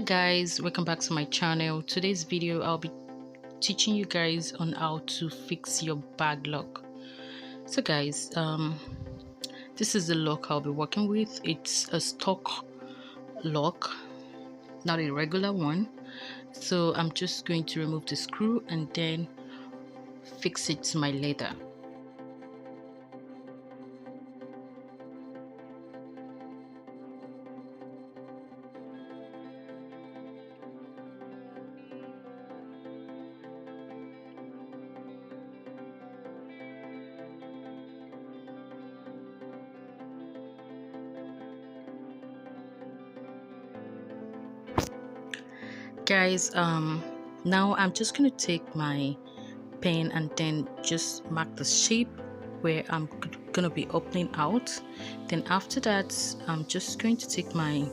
Hi guys, welcome back to my channel. Today's video I'll be teaching you guys on how to fix your bag lock. So guys, this is the lock I'll be working with. It's a stock lock, not a regular one. So I'm just going to remove the screw and then fix it to my leather. Guys, now I'm just going to take my pen and then just mark the shape where I'm going to be opening out. Then after that, I'm just going to take my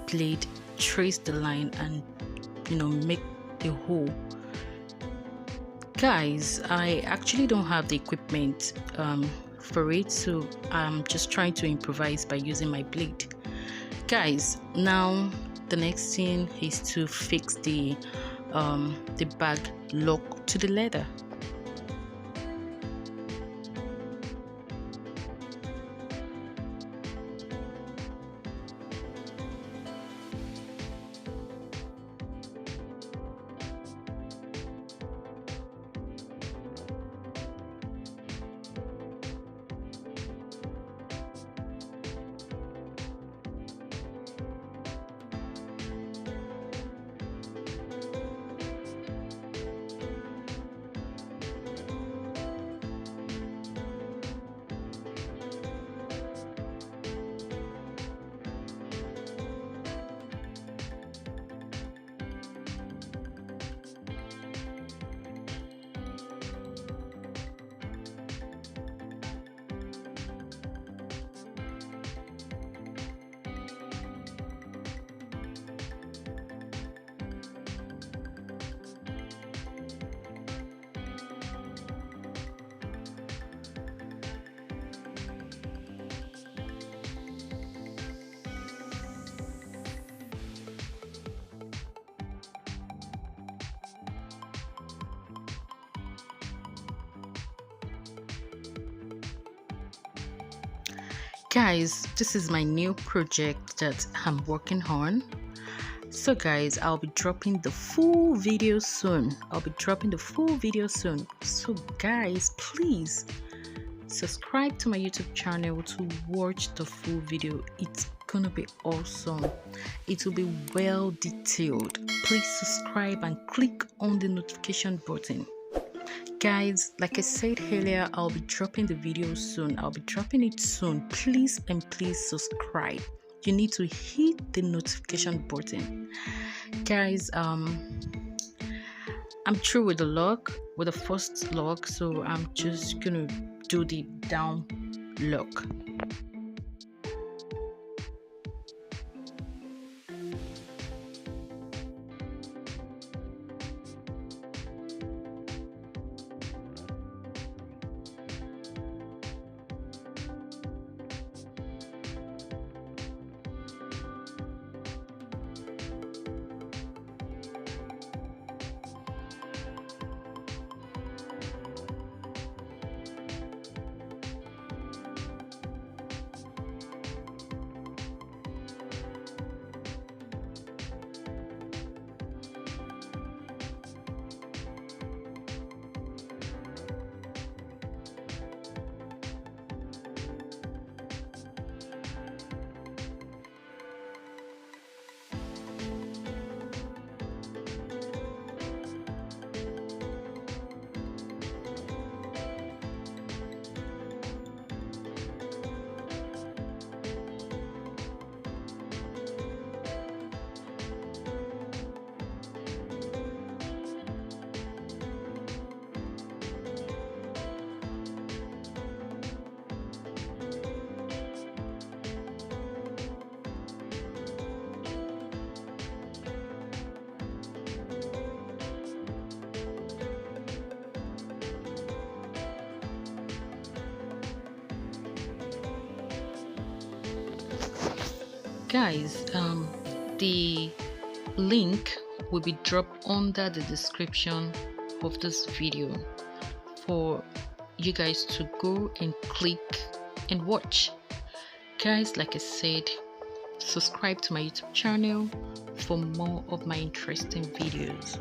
blade, trace the line, and make a hole. Guys, I actually don't have the equipment for it, so I'm just trying to improvise by using my blade. Guys, now the next thing is to fix the bag lock to the leather. Guys, this is my new project that I'm working on. So guys, I'll be dropping the full video soon. So guys, please subscribe to my YouTube channel to watch the full video. It's gonna be awesome. It will be well detailed. Please subscribe and click on the notification button. Guys, like I said earlier, I'll be dropping the video soon. Please and please subscribe. You need to hit the notification button. Guys, I'm through with the first lock, so I'm just gonna do the down lock. Guys, the link will be dropped under the description of this video for you guys to go and click and watch. Guys, like I said, subscribe to my YouTube channel for more of my interesting videos.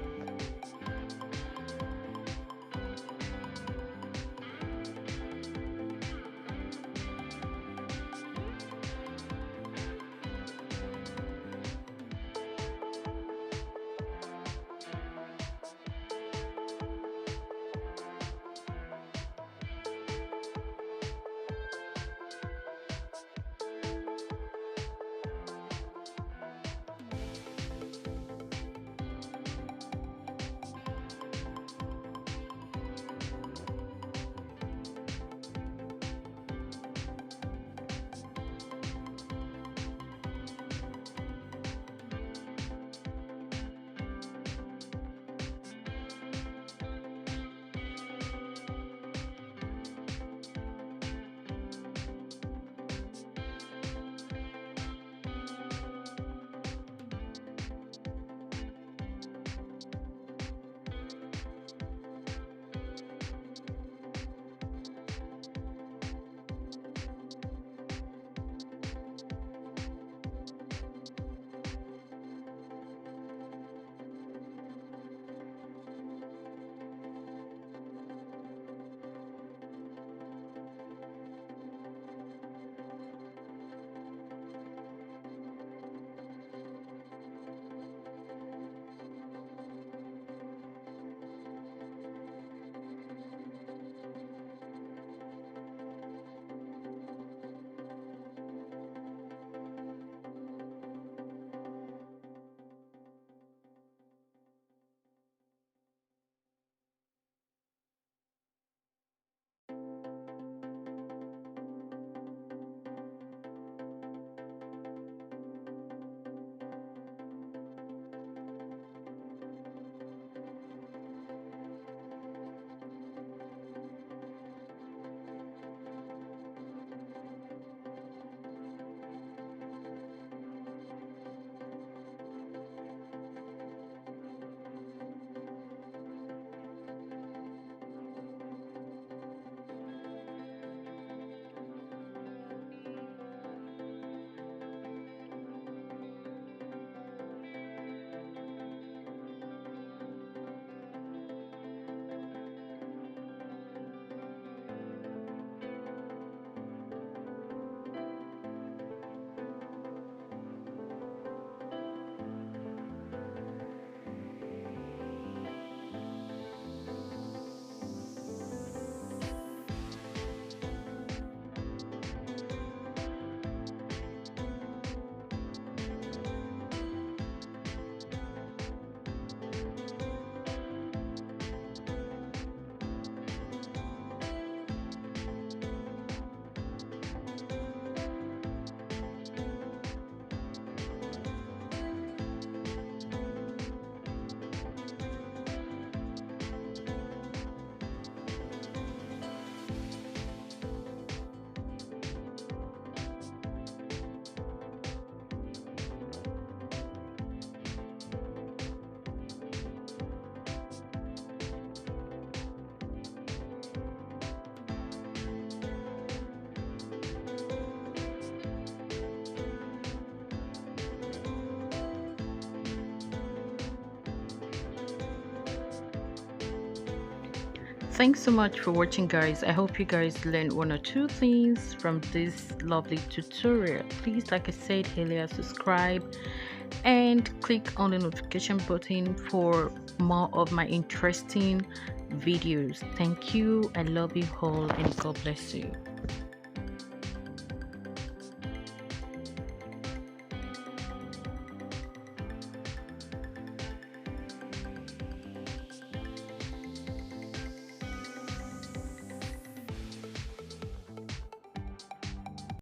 Thanks so much for watching, guys. I hope you guys learned one or two things from this lovely tutorial. Please, like I said earlier, subscribe and click on the notification button for more of my interesting videos. Thank you. I love you all, and God bless you.